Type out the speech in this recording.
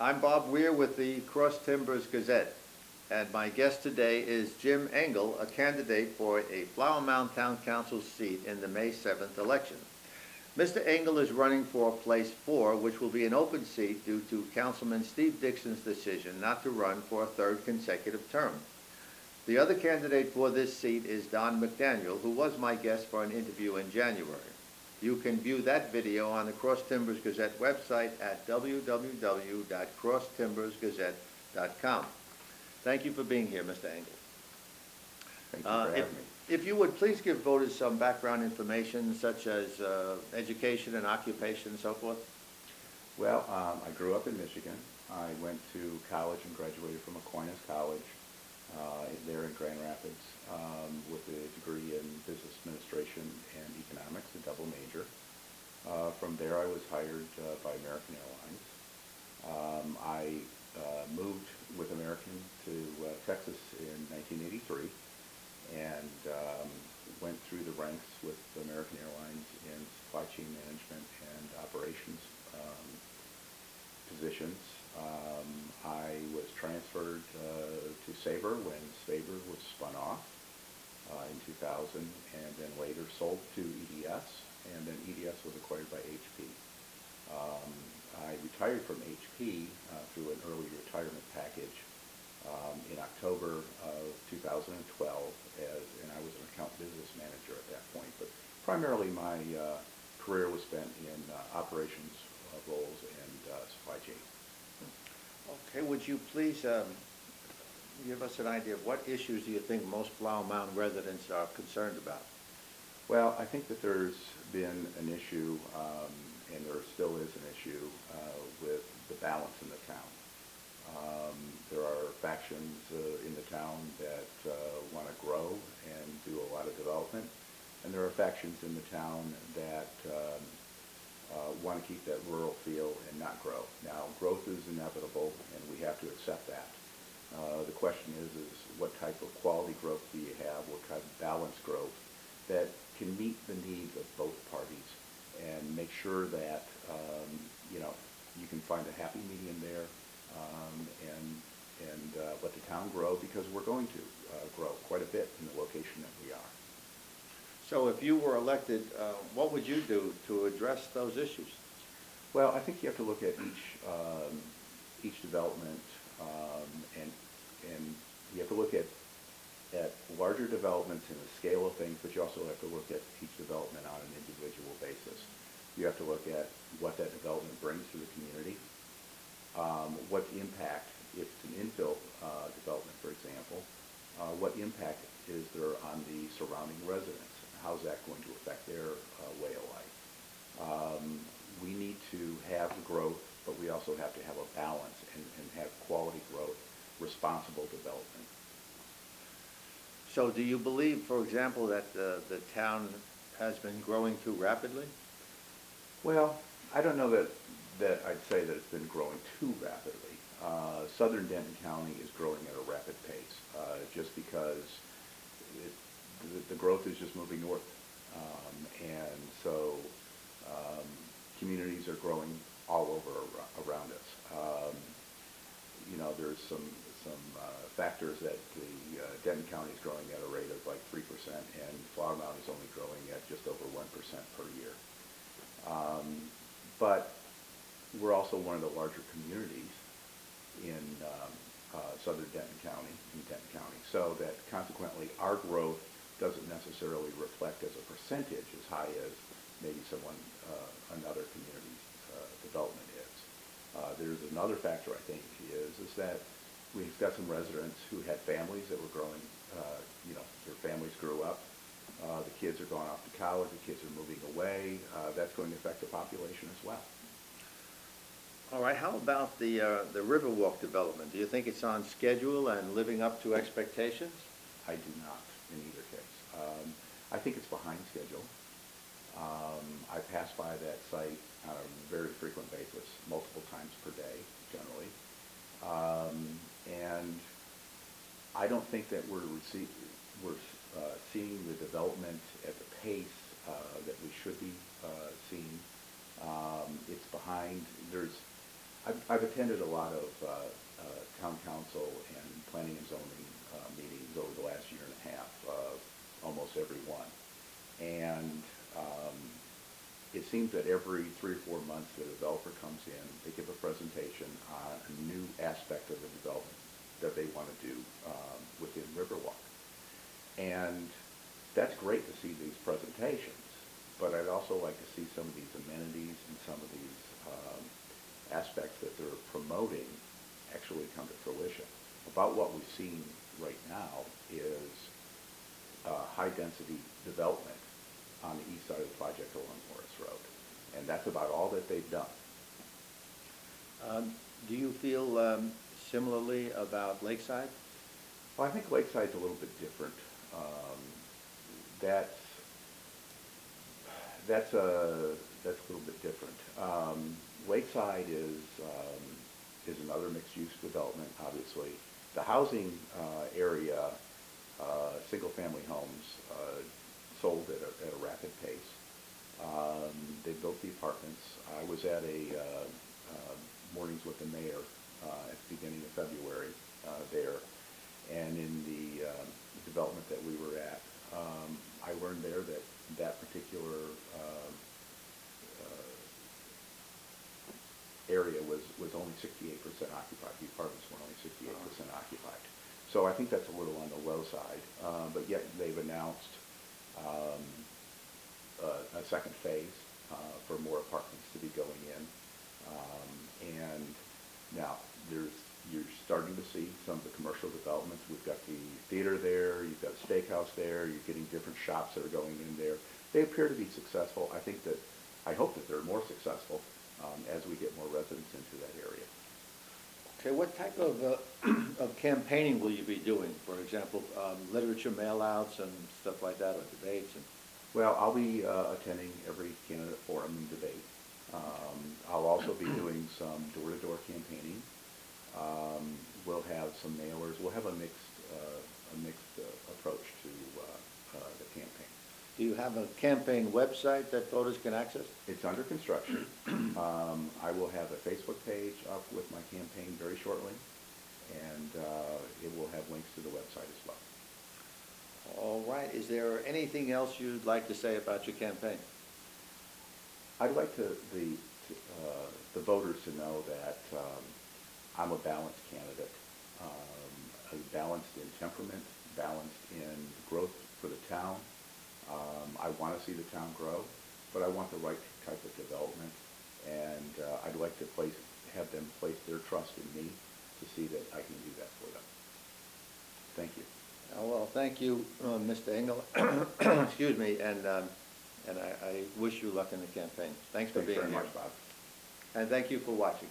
I'm Bob Weir with the Cross Timbers Gazette, and my guest today is Jim Engel, a candidate for a Flower Mound Town Council seat in the May 7th election. Mr. Engel is running for Place 4, which will be an open seat due to Councilman Steve Dixon's decision not to run for a third consecutive term. The other candidate for this seat is Don McDaniel, who was my guest for an interview in January. You can view that video on the Cross Timbers Gazette website at www.crosstimbersgazette.com. Thank you for being here, Mr. Engel. Thank you for having me. If you would please give voters some background information such as education and occupation and so forth. Well, I grew up in Michigan. I went to college and graduated from Aquinas College there in Grand Rapids with a degree in business administration and economics, a double major. From there I was hired by American Airlines. I moved with American to Texas in 1983 and went through the ranks with American Airlines in supply chain management and operations positions. I was transferred to Sabre when Sabre was spun off in 2000 and then later sold to EDS, and then EDS was acquired by HP. I retired from HP through an early retirement package in October of 2012, and I was an account business manager at that point. But primarily my career was spent in operations roles and supply chain. Okay, would you please give us an idea of what issues do you think most Flower Mound residents are concerned about? Well, I think that there's been an issue, and there still is an issue, with the balance in the town. There are factions in the town that want to grow and do a lot of development, and there are factions in the town that want to keep that rural feel and not grow. Now, growth is inevitable, and we have to accept that. The question is what type of quality growth do you have, what kind of balanced growth that can meet the needs of both parties and make sure that you can find a happy medium there and let the town grow, because we're going to grow quite a bit in the location that we are. So if you were elected, what would you do to address those issues? Well, I think you have to look at each development, and you have to look at larger developments in the scale of things, but you also have to look at each development on an individual basis. You have to look at what that development brings to the community, what impact, if it's an infill development, for example, what impact is there on the surrounding residents? How's that going to affect their way of life? We need to have growth, but we also have to have a balance and have quality growth, responsible development. So do you believe, for example, that the town has been growing too rapidly? Well, I don't know that I'd say that it's been growing too rapidly. Southern Denton County is growing at a rapid pace just because the growth is just moving north, and so communities are growing all over around us. There's some factors that the Denton County is growing at a rate of like 3%, and Flower Mound is only growing at just over 1% per year. But we're also one of the larger communities in southern Denton County, so that consequently our growth doesn't necessarily reflect as a percentage as high as maybe another community's development is. There's another factor, I think, is that we've got some residents who had families that were growing, their families grew up, the kids are going off to college, the kids are moving away. That's going to affect the population as well. All right, how about the Riverwalk development? Do you think it's on schedule and living up to expectations? I do not in either case. I think it's behind schedule. I pass by that site on a very frequent basis, multiple times per day, generally. And I don't think that we're seeing the development at the pace that we should be seeing. It's behind. I've attended a lot of town council and planning and zoning meetings over the last year and a half, almost every one. And it seems that every 3 or 4 months the developer comes in, they give a presentation on a new aspect of the development that they want to do within Riverwalk. And that's great to see these presentations, but I'd also like to see some of these amenities and some of these aspects that they're promoting actually come to fruition. About what we've seen right now is high-density development on the east side of the project along Morris Road. And that's about all that they've done. Do you feel similarly about Lakeside? Well, I think Lakeside's a little bit different. That's a little bit different. Lakeside is another mixed-use development, obviously. The housing area, single-family homes, sold at a rapid pace. They built the apartments. I was at a Mornings with the Mayor at the beginning of February there, and in the development that we were at, I learned there that that particular area was only 68% occupied. The apartments were only 68% occupied. So I think that's a little on the low side, but yet they've announced a second phase for more apartments to be going in. And now you're starting to see some of the commercial developments. We've got the theater there, you've got a steakhouse there, you're getting different shops that are going in there. They appear to be successful. I hope that they're more successful as we get more residents into that area. Okay, what type of campaigning will you be doing? For example, literature mail-outs and stuff like that, or debates? Well, I'll be attending every candidate forum and debate. I'll also be doing some door-to-door campaigning. We'll have some mailers. We'll have a mixed approach to the campaign. Do you have a campaign website that voters can access? It's under construction. I will have a Facebook page up with my campaign very shortly, and it will have links to the website as well. All right. Is there anything else you'd like to say about your campaign? I'd like the voters to know that I'm a balanced candidate. Balanced in temperament, balanced in growth for the town. I want to see the town grow, but I want the right type of development, and I'd like to have them place their trust in me to see that I can do that for them. Thank you. Well, thank you, Mr. Engel. Excuse me, and I wish you luck in the campaign. Thanks for being here. Thanks very much, Bob. And thank you for watching.